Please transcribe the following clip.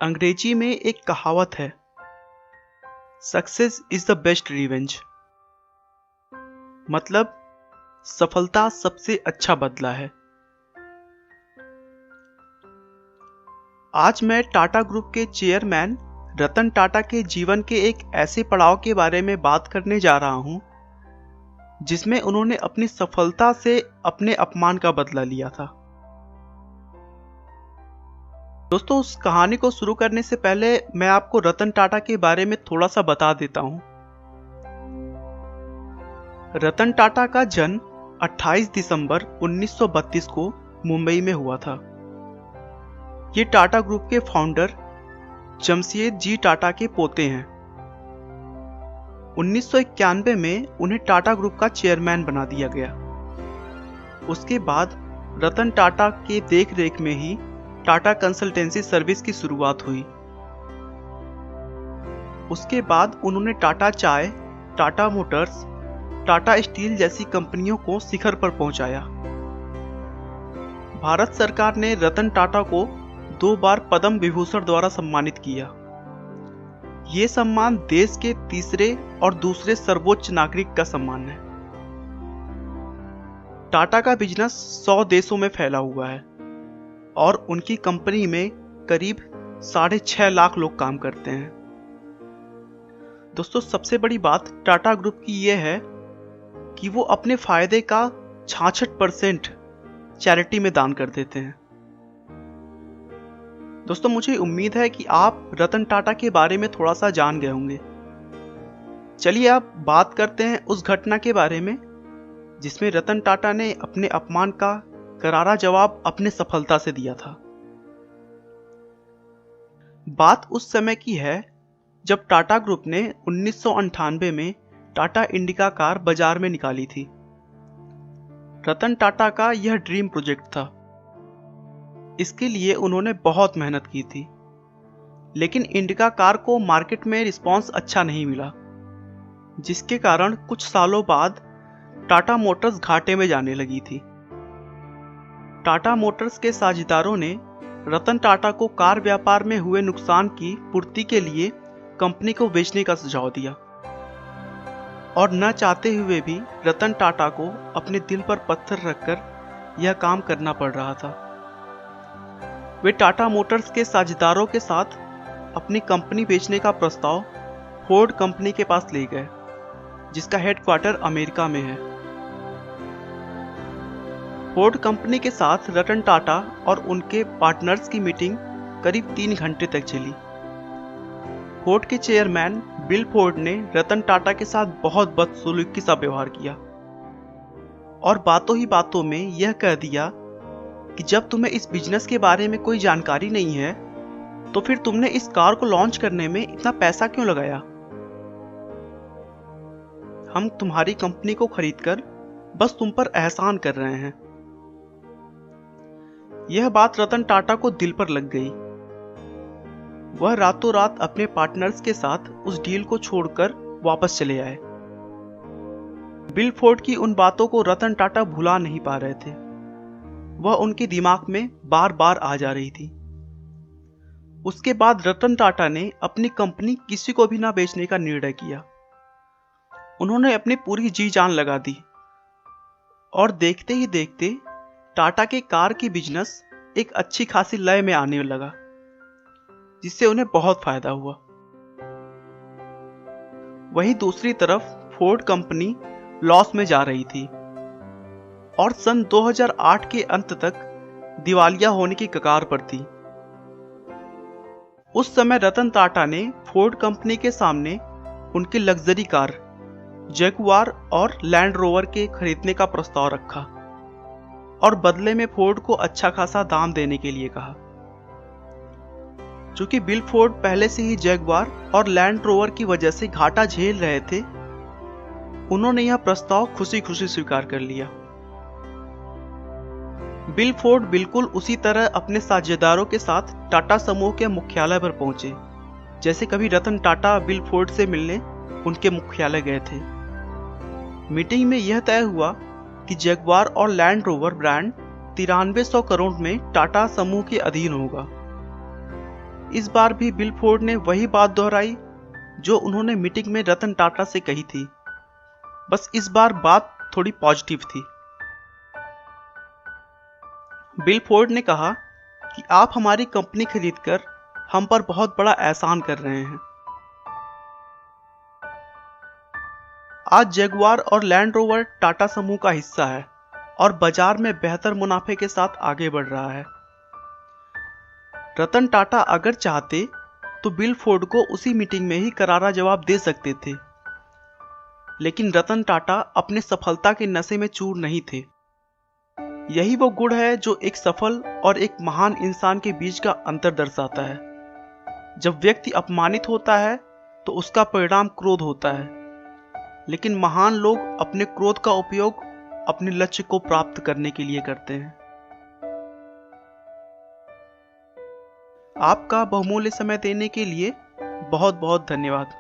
अंग्रेजी में एक कहावत है, success is the best revenge. मतलब सफलता सबसे अच्छा बदला है। आज मैं टाटा ग्रुप के चेयरमैन रतन टाटा के जीवन के एक ऐसे पड़ाव के बारे में बात करने जा रहा हूं, जिसमें उन्होंने अपनी सफलता से अपने अपमान का बदला लिया था। दोस्तों, उस कहानी को शुरू करने से पहले मैं आपको रतन टाटा के बारे में थोड़ा सा बता देता हूं। रतन टाटा का जन्म 28 दिसंबर 1932 को मुंबई में हुआ था। ये टाटा ग्रुप के फाउंडर जमशेद जी टाटा के पोते हैं। 1991 में उन्हें टाटा ग्रुप का चेयरमैन बना दिया गया। उसके बाद रतन टाटा के देखरेख में ही टाटा कंसल्टेंसी सर्विस की शुरुआत हुई। उसके बाद उन्होंने टाटा चाय, टाटा मोटर्स, टाटा स्टील जैसी कंपनियों को शिखर पर पहुंचाया। भारत सरकार ने रतन टाटा को 2 बार पद्म विभूषण द्वारा सम्मानित किया। ये सम्मान देश के तीसरे और दूसरे सर्वोच्च नागरिक का सम्मान है। टाटा का बिजनेस 100 देशों में फैला हुआ है और उनकी कंपनी में करीब 6.5 लाख लोग काम करते हैं। दोस्तों, सबसे बड़ी बात टाटा ग्रुप की यह है कि वो अपने फायदे का 66% चैरिटी में दान कर देते हैं। दोस्तों, मुझे उम्मीद है कि आप रतन टाटा के बारे में थोड़ा सा जान गए होंगे। चलिए अब बात करते हैं उस घटना के बारे में जिसमें रतन टाटा ने अपने अपमान का करारा जवाब अपने सफलता से दिया था। बात उस समय की है जब टाटा ग्रुप ने 1998 में टाटा इंडिका कार बाजार में निकाली थी। रतन टाटा का यह ड्रीम प्रोजेक्ट था। इसके लिए उन्होंने बहुत मेहनत की थी, लेकिन इंडिका कार को मार्केट में रिस्पांस अच्छा नहीं मिला, जिसके कारण कुछ सालों बाद टाटा मोटर्स घाटे में जाने लगी थी। टाटा मोटर्स के साझेदारों ने रतन टाटा को कार व्यापार में हुए नुकसान की पूर्ति के लिए कंपनी को बेचने का सुझाव दिया और न चाहते हुए भी रतन टाटा को अपने दिल पर पत्थर रखकर यह काम करना पड़ रहा था। वे टाटा मोटर्स के साझेदारों के साथ अपनी कंपनी बेचने का प्रस्ताव फोर्ड कंपनी के पास ले गए, जिसका हेडक्वार्टर अमेरिका में है। फोर्ड कंपनी के साथ रतन टाटा और उनके पार्टनर्स की मीटिंग करीब 3 घंटे तक चली। फोर्ड के चेयरमैन बिल फोर्ड ने रतन टाटा के साथ बहुत बदसलूकी सा व्यवहार किया और बातों ही बातों में यह कह दिया कि जब तुम्हें इस बिजनेस के बारे में कोई जानकारी नहीं है तो फिर तुमने इस कार को लॉन्च करने में इतना पैसा क्यों लगाया। हम तुम्हारी कंपनी को खरीदकर बस तुम पर एहसान कर रहे हैं। यह बात रतन टाटा को दिल पर लग गई। वह रातों रात अपने पार्टनर्स के साथ उस डील को छोड़कर वापस चले आए। बिल फोर्ड की उन बातों को रतन टाटा भुला नहीं पा रहे थे। वह उनके दिमाग में बार बार आ जा रही थी। उसके बाद रतन टाटा ने अपनी कंपनी किसी को भी ना बेचने का निर्णय किया। उन्होंने अपनी पूरी जी जान लगा दी और देखते ही देखते टाटा के कार की बिजनेस एक अच्छी खासी लय में आने लगा, जिससे उन्हें बहुत फायदा हुआ। वहीं दूसरी तरफ फोर्ड कंपनी लॉस में जा रही थी और सन 2008 के अंत तक दिवालिया होने की कगार पर थी। उस समय रतन टाटा ने फोर्ड कंपनी के सामने उनकी लग्जरी कार जगुआर और लैंड रोवर के खरीदने का प्रस्ताव रखा और बदले में फोर्ड को अच्छा खासा दाम देने के लिए कहा। चूंकि बिल फोर्ड पहले से ही जगुआर और लैंड रोवर की वजह से घाटा झेल रहे थे, उन्होंने यह प्रस्ताव खुशी खुशी स्वीकार कर लिया। बिल फोर्ड बिल्कुल उसी तरह अपने साझेदारों के साथ टाटा समूह के मुख्यालय पर पहुंचे, जैसे कभी रतन टाटा बिल फोर्ड से मिलने उनके मुख्यालय गए थे। मीटिंग में यह तय हुआ कि जगुआर और लैंड रोवर ब्रांड 9300 करोड़ में टाटा समूह के अधीन होगा। इस बार भी बिल फोर्ड ने वही बात दोहराई जो उन्होंने मीटिंग में रतन टाटा से कही थी, बस इस बार बात थोड़ी पॉजिटिव थी। बिल फोर्ड ने कहा कि आप हमारी कंपनी खरीदकर हम पर बहुत बड़ा एहसान कर रहे हैं। आज जगुआर और लैंड रोवर टाटा समूह का हिस्सा है और बाजार में बेहतर मुनाफे के साथ आगे बढ़ रहा है। रतन टाटा अगर चाहते तो बिल फोर्ड को उसी मीटिंग में ही करारा जवाब दे सकते थे, लेकिन रतन टाटा अपने सफलता के नशे में चूर नहीं थे। यही वो गुण है जो एक सफल और एक महान इंसान के बीच का अंतर दर्शाता है। जब व्यक्ति अपमानित होता है तो उसका परिणाम क्रोध होता है, लेकिन महान लोग अपने क्रोध का उपयोग अपने लक्ष्य को प्राप्त करने के लिए करते हैं। आपका बहुमूल्य समय देने के लिए बहुत बहुत धन्यवाद।